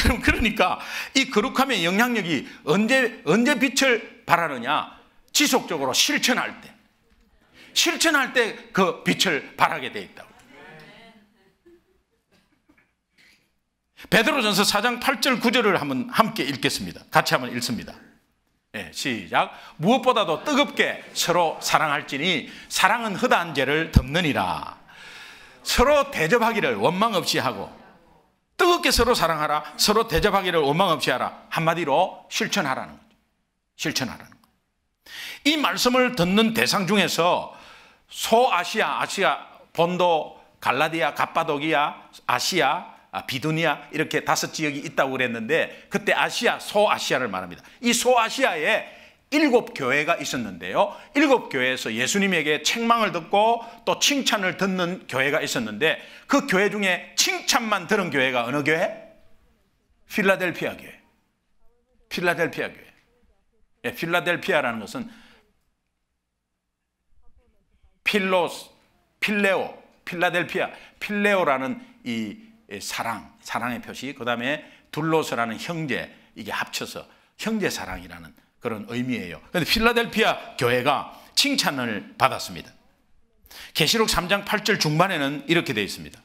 여러분, 그러니까 이 거룩함의 영향력이 언제 빛을 발하느냐? 지속적으로 실천할 때 그 빛을 발하게 돼 있다고. 베드로전서 4장 8절 9절을 한번 함께 읽겠습니다. 같이 한번 읽습니다. 네, 시작. 무엇보다도 뜨겁게 서로 사랑할지니 사랑은 허다한 죄를 덮느니라. 서로 대접하기를 원망 없이 하고, 뜨겁게 서로 사랑하라. 서로 대접하기를 원망 없이 하라. 한마디로 실천하라는 거죠. 실천하라는 거죠. 이 말씀을 듣는 대상 중에서 소아시아, 본도, 갈라디아, 갑바도기아, 아시아, 비두니아 이렇게 5지역이 있다고 그랬는데, 그때 소아시아를 말합니다. 이 소아시아에 7교회가 있었는데요, 7교회에서 예수님에게 책망을 듣고 또 칭찬을 듣는 교회가 있었는데, 그 교회 중에 칭찬만 들은 교회가 어느 교회? 필라델피아 교회. 필라델피아 교회. 예, 필라델피아라는 것은 필레오, 필라델피아, 필레오라는 이 사랑의 표시, 그 다음에 둘로스라는 형제, 이게 합쳐서 형제사랑이라는 그런 의미예요. 그런데 필라델피아 교회가 칭찬을 받았습니다. 계시록 3장 8절 중반에는 이렇게 되어 있습니다.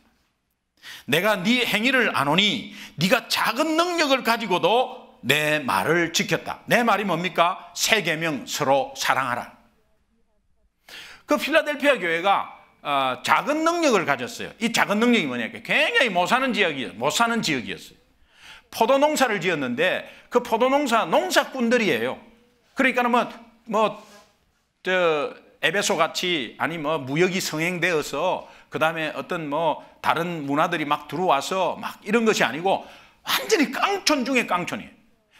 내가 네 행위를 아노니 네가 작은 능력을 가지고도 내 말을 지켰다. 내 말이 뭡니까? 세 계명, 서로 사랑하라. 그 필라델피아 교회가 작은 능력을 가졌어요. 이 작은 능력이 뭐냐? 굉장히 못 사는 지역이었어요. 포도 농사를 지었는데 그 포도 농사꾼들이에요. 그러니까 에베소 같이, 아니 무역이 성행되어서 그 다음에 어떤 다른 문화들이 막 들어와서 막 이런 것이 아니고 완전히 깡촌 중에 깡촌이에요.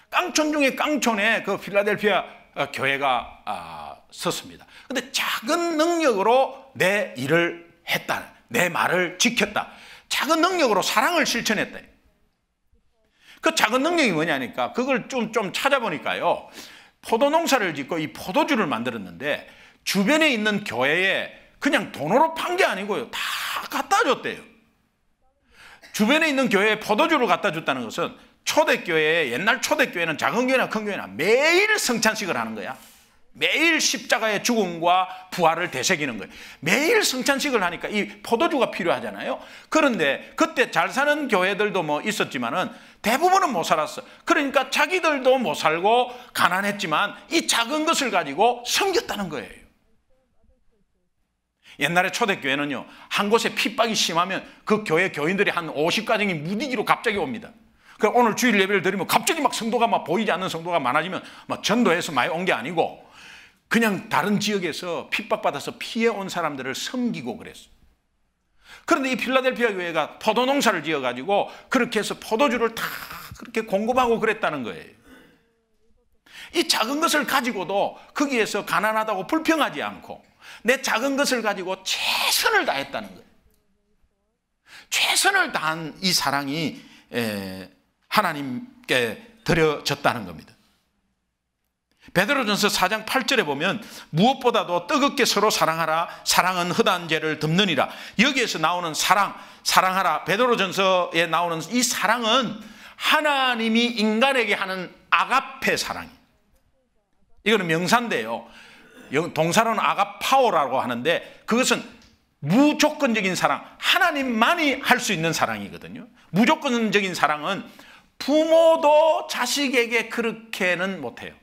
깡촌 중에 깡촌에 그 필라델피아 교회가 섰습니다. 근데 작은 능력으로 내 일을 했다. 내 말을 지켰다. 작은 능력으로 사랑을 실천했다. 그 작은 능력이 뭐냐니까, 그걸 좀 찾아보니까요, 포도 농사를 짓고 이 포도주를 만들었는데 주변에 있는 교회에 그냥 돈으로 판 게 아니고요, 다 갖다 줬대요. 주변에 있는 교회에 포도주를 갖다 줬다는 것은 초대교회, 옛날 초대교회는 작은 교회나 큰 교회나 매일 성찬식을 하는 거야. 매일 십자가의 죽음과 부활을 되새기는 거예요. 매일 성찬식을 하니까 이 포도주가 필요하잖아요. 그런데 그때 잘 사는 교회들도 있었지만은 대부분은 못 살았어. 그러니까 자기들도 못 살고 가난했지만 이 작은 것을 가지고 섬겼다는 거예요. 옛날에 초대교회는요, 한 곳에 핍박이 심하면 그 교회 교인들이 한 50가정이 무디기로 갑자기 옵니다. 그러니까 오늘 주일 예배를 드리면 갑자기 성도가 보이지 않는 성도가 많아지면 전도해서 많이 온 게 아니고 그냥 다른 지역에서 핍박받아서 피해 온 사람들을 섬기고 그랬어요. 그런데 이 필라델피아 교회가 포도 농사를 지어가지고 그렇게 해서 포도주를 다 그렇게 공급하고 그랬다는 거예요. 이 작은 것을 가지고도 거기에서 가난하다고 불평하지 않고 내 작은 것을 가지고 최선을 다했다는 거예요. 최선을 다한 이 사랑이 하나님께 드려졌다는 겁니다. 베드로전서 4장 8절에 보면 무엇보다도 뜨겁게 서로 사랑하라. 사랑은 허다한 죄를 덮느니라. 여기에서 나오는 사랑하라. 베드로전서에 나오는 이 사랑은 하나님이 인간에게 하는 아가페 사랑이에요. 이거는 명사인데요, 동사로는 아가파오라고 하는데 그것은 무조건적인 사랑, 하나님만이 할 수 있는 사랑이거든요. 무조건적인 사랑은 부모도 자식에게 그렇게는 못해요.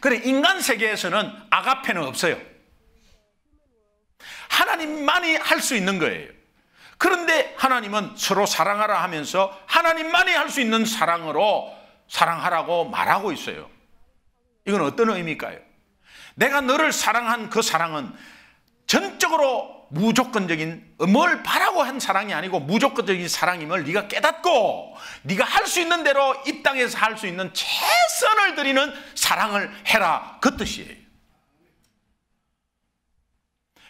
그래, 인간 세계에서는 아가페는 없어요. 하나님만이 할 수 있는 거예요. 그런데 하나님은 서로 사랑하라 하면서 하나님만이 할 수 있는 사랑으로 사랑하라고 말하고 있어요. 이건 어떤 의미일까요? 내가 너를 사랑한 그 사랑은 전적으로 무조건적인, 뭘 바라고 한 사랑이 아니고 무조건적인 사랑임을 네가 깨닫고 네가 할 수 있는 대로 이 땅에서 할 수 있는 최선을 드리는 사랑을 해라, 그 뜻이에요.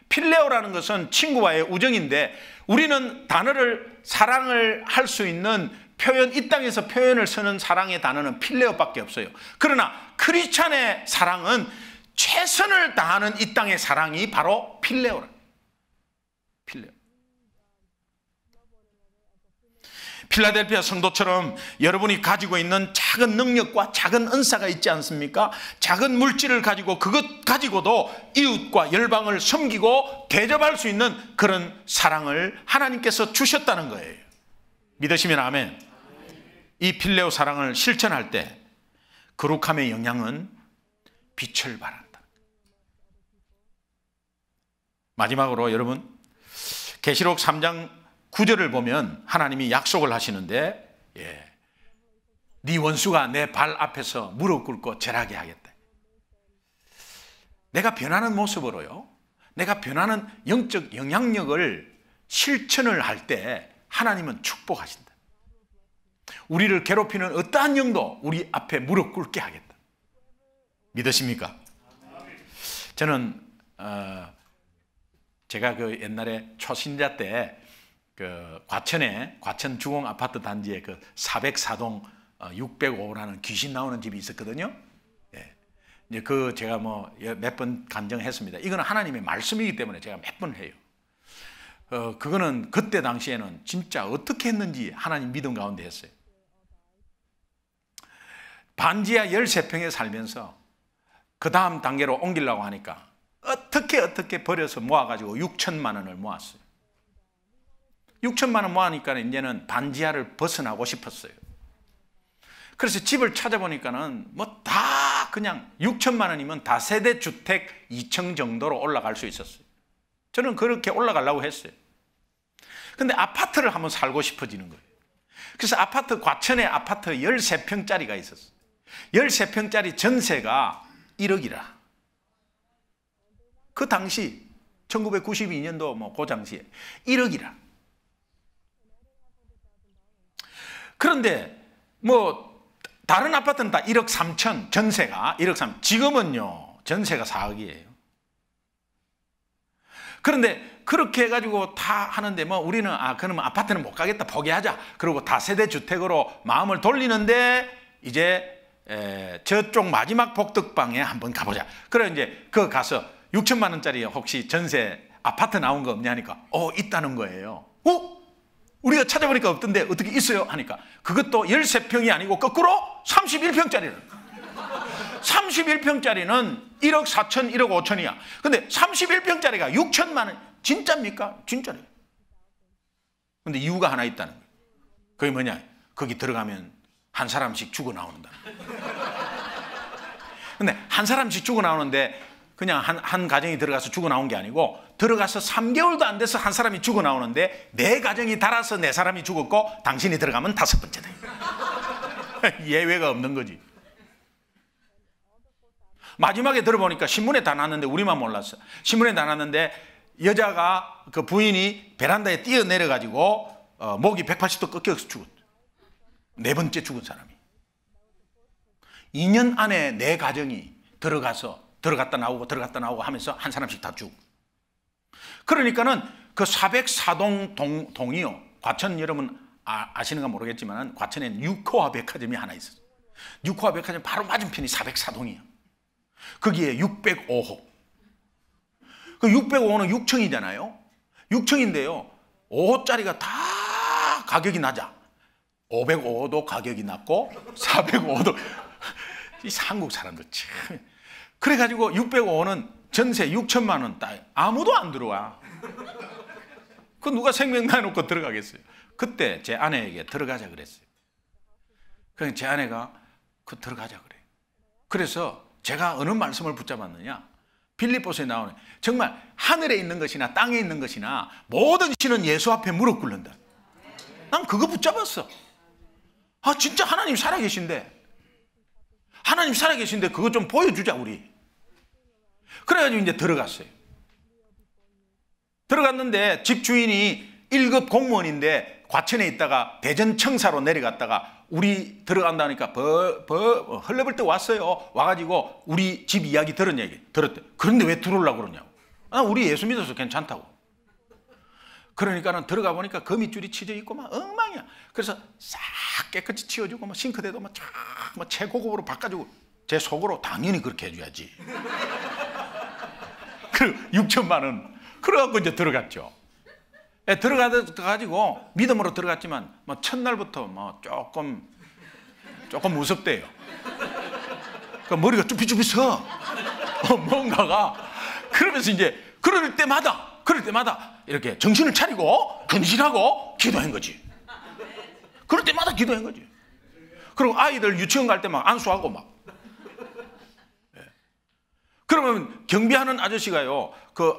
필레오라는 것은 친구와의 우정인데 우리는 단어를 사랑을 할 수 있는 표현, 이 땅에서 표현을 쓰는 사랑의 단어는 필레오밖에 없어요. 그러나 크리스찬의 사랑은 최선을 다하는 이 땅의 사랑이 바로 필레오라. 필라델피아 성도처럼 여러분이 가지고 있는 작은 능력과 작은 은사가 있지 않습니까? 작은 물질을 가지고 그것 가지고도 이웃과 열방을 섬기고 대접할 수 있는 그런 사랑을 하나님께서 주셨다는 거예요. 믿으시면 아멘. 이 필레오 사랑을 실천할 때 거룩함의 영향은 빛을 발한다. 마지막으로 여러분, 계시록 3장 9절을 보면 하나님이 약속을 하시는데, 네 원수가 내 발 앞에서 무릎 꿇고 절하게 하겠다. 내가 변하는 모습으로요, 내가 변하는 영적 영향력을 실천을 할 때 하나님은 축복하신다. 우리를 괴롭히는 어떠한 영도 우리 앞에 무릎 꿇게 하겠다. 믿으십니까? 저는 제가 그 옛날에 초신자 때 그 과천 주공 아파트 단지에 그 404동 605라는 귀신 나오는 집이 있었거든요. 이제 그 제가 뭐 몇 번 간증했습니다. 이거는 하나님의 말씀이기 때문에 제가 몇 번 해요. 그거는 그때 당시에는 진짜 어떻게 했는지 하나님 믿음 가운데 했어요. 반지하 13평에 살면서 그 다음 단계로 옮기려고 하니까 어떻게 벌여서 모아가지고 6천만 원을 모았어요. 6천만 원 모아니까 이제는 반지하를 벗어나고 싶었어요. 그래서 집을 찾아보니까는 뭐 다 그냥 6천만 원이면 다세대 주택 2층 정도로 올라갈 수 있었어요. 저는 그렇게 올라가려고 했어요. 근데 아파트를 한번 살고 싶어지는 거예요. 그래서 과천에 아파트 13평짜리가 있었어요. 13평짜리 전세가 1억이라. 그 당시 1992년도 뭐 그 당시에 1억이라. 그런데 뭐 다른 아파트는 다 1억 3천, 전세가 1억 3천. 지금은요 전세가 4억이에요. 그런데 그렇게 해가지고 다 하는데 뭐 우리는 그러면 아파트는 못 가겠다, 포기하자. 그리고 다세대 주택으로 마음을 돌리는데 이제 저쪽 마지막 복덕방에 한번 가보자. 그래 이제 그 가서 6천만 원짜리 혹시 전세 아파트 나온 거 없냐니까 있다는 거예요. 우리가 찾아보니까 없던데 어떻게 있어요? 하니까 그것도 13평이 아니고 거꾸로 31평짜리는 31평짜리는 1억 4천, 1억 5천이야. 근데 31평짜리가 6천만 원. 진짜입니까? 진짜래요. 근데 이유가 하나 있다는 거예요. 그게 뭐냐? 거기 들어가면 한 사람씩 죽어 나온다. 근데 한 사람씩 죽어 나오는데 그냥 한 가정이 들어가서 죽어 나온 게 아니고 들어가서 3개월도 안 돼서 한 사람이 죽어 나오는데 네 가정이 달아서 네 사람이 죽었고 당신이 들어가면 다섯 번째다. 예외가 없는 거지. 마지막에 들어보니까 신문에 다 났는데 우리만 몰랐어. 신문에 다 났는데 여자가 그 부인이 베란다에 뛰어내려가지고 목이 180도 꺾여서 죽었어. 네 번째 죽은 사람이. 2년 안에 네 가정이 들어갔다 나오고 하면서 한 사람씩 다 죽고. 그러니까는 그 404동 동이요. 과천 여러분 아시는가 모르겠지만 과천에는 6호화 백화점이 하나 있어요. 6호화 백화점 바로 맞은편이 404동이에요. 거기에 605호. 그 605호는 6층이잖아요. 6층인데요. 5호짜리가 다 가격이 낮아. 505호도 가격이 낮고 405호도 이 한국 사람들 참. 그래가지고 605호는 전세 6천만 원 따. 아무도 안 들어와. 그 누가 생명 내놓고 들어가겠어요. 그때 제 아내에게 들어가자 그랬어요. 그래서 제 아내가 들어가자 그래. 그래서 제가 어느 말씀을 붙잡았느냐? 빌립보서에 나오는 정말 하늘에 있는 것이나 땅에 있는 것이나 모든 신은 예수 앞에 무릎 꿇는다. 난 그거 붙잡았어. 진짜 하나님 살아계신데. 하나님 살아계신데 그거 좀 보여주자 우리. 그래가지고 이제 들어갔어요. 들어갔는데 집주인이 1급 공무원인데 과천에 있다가 대전청사로 내려갔다가 우리 들어간다니까 헐레벌떡 왔어요. 와가지고 우리 집 이야기 들었대. 그런데 왜 들어오려고 그러냐고. 우리 예수 믿어서 괜찮다고. 그러니까는 들어가 보니까 거미줄이 치져 있고 막 엉망이야. 그래서 싹 깨끗이 치워주고 뭐 싱크대도 막 쫙 뭐 최고급으로 바꿔주고 제 속으로 당연히 그렇게 해줘야지. 그 6천만 원. 그래갖고 이제 들어갔죠. 들어가가지고 믿음으로 들어갔지만 뭐 첫날부터 뭐 조금 무섭대요. 그 머리가 쭈삣쭈삣 서 뭔가가 그러면서 이제 그럴 때마다 이렇게 정신을 차리고 근신하고 기도한 거지. 그럴 때마다 기도한 거지. 그리고 아이들 유치원 갈 때 막 안수하고 막. 그러면 경비하는 아저씨가요, 그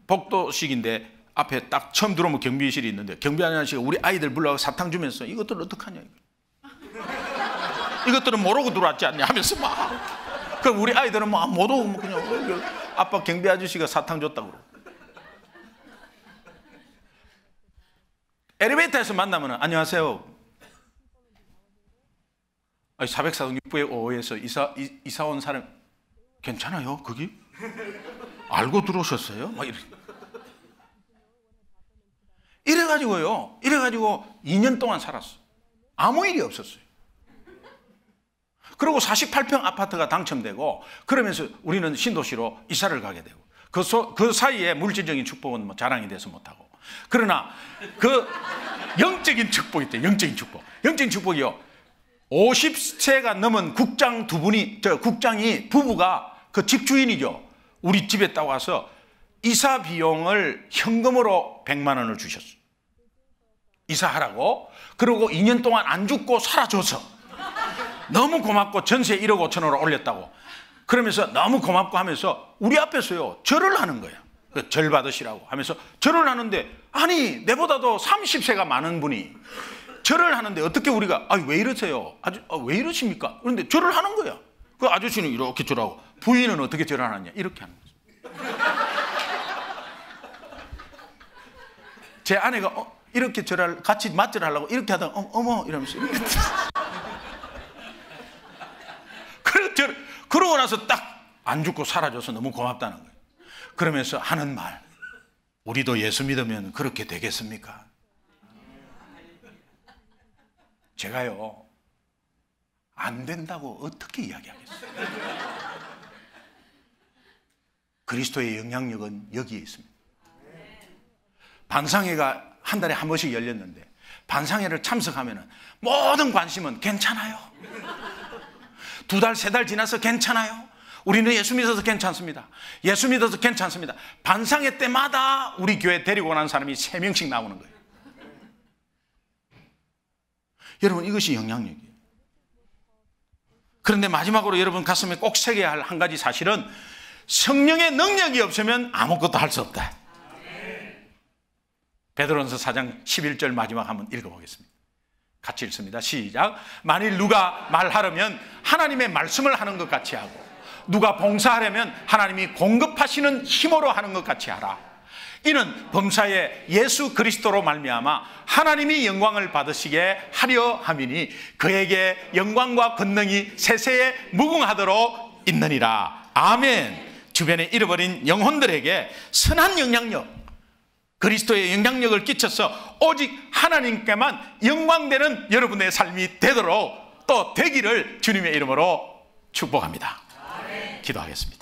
복도식인데 앞에 딱 처음 들어오면 경비실이 있는데 경비하는 아저씨가 우리 아이들 불러서 사탕 주면서 이것들 어떡하냐 이것들은 모르고 들어왔지 않냐 하면서 막. 그럼 우리 아이들은 막 못 오고 그냥 아빠 경비 아저씨가 사탕 줬다고 그러고. 엘리베이터에서 만나면 안녕하세요. 404동 6부의 5에서 이사 온 사람 괜찮아요? 거기? 알고 들어오셨어요? 막 이래가지고 2년 동안 살았어. 아무 일이 없었어요. 그리고 48평 아파트가 당첨되고 그러면서 우리는 신도시로 이사를 가게 되고 그 사이에 물질적인 축복은 뭐 자랑이 돼서 못하고, 그러나 그 영적인 축복이 있대. 영적인 축복이요. 50세가 넘은 국장 국장이 부부가 그 집주인이죠. 우리 집에 딱 와서 이사 비용을 현금으로 100만 원을 주셨어요. 이사하라고. 그리고 2년 동안 안 죽고 살아줘서 너무 고맙고 전세 1억 5천원을 올렸다고. 그러면서 너무 고맙고 하면서 우리 앞에서요 절을 하는 거야. 절 받으시라고 하면서 절을 하는데, 아니 내보다도 30세가 많은 분이 절을 하는데 어떻게 우리가 왜 이러세요? 왜 이러십니까? 그런데 절을 하는 거야. 그 아저씨는 이렇게 절하고 부인은 어떻게 절을 하느냐 이렇게 하는 거죠. 제 아내가 이렇게 같이 맞절하려고 이렇게 하다가 어머 이러면서 그러고 나서 딱 안 죽고 사라져서 너무 고맙다는 거예요. 그러면서 하는 말, 우리도 예수 믿으면 그렇게 되겠습니까? 제가요 안 된다고 어떻게 이야기하겠어요? 그리스도의 영향력은 여기에 있습니다. 반상회가 한 달에 한 번씩 열렸는데 반상회를 참석하면 모든 관심은 괜찮아요. 2달, 3달 지나서 괜찮아요. 우리는 예수 믿어서 괜찮습니다. 예수 믿어서 괜찮습니다. 반상회 때마다 우리 교회 데리고 난 사람이 3명씩 나오는 거예요. 여러분, 이것이 영향력이에요. 그런데 마지막으로 여러분 가슴에 꼭 새겨야 할 한 가지 사실은 성령의 능력이 없으면 아무것도 할 수 없다. 베드로전서 4장 11절 마지막 한번 읽어보겠습니다. 같이 읽습니다. 시작. 만일 누가 말하려면 하나님의 말씀을 하는 것 같이 하고, 누가 봉사하려면 하나님이 공급하시는 힘으로 하는 것 같이 하라. 이는 범사에 예수 그리스도로 말미암아 하나님이 영광을 받으시게 하려 함이니 그에게 영광과 권능이 세세에 무궁하도록 있느니라. 아멘. 주변에 잃어버린 영혼들에게 선한 영향력, 그리스도의 영향력을 끼쳐서 오직 하나님께만 영광되는 여러분의 삶이 되도록 또 되기를 주님의 이름으로 축복합니다. 기도하겠습니다.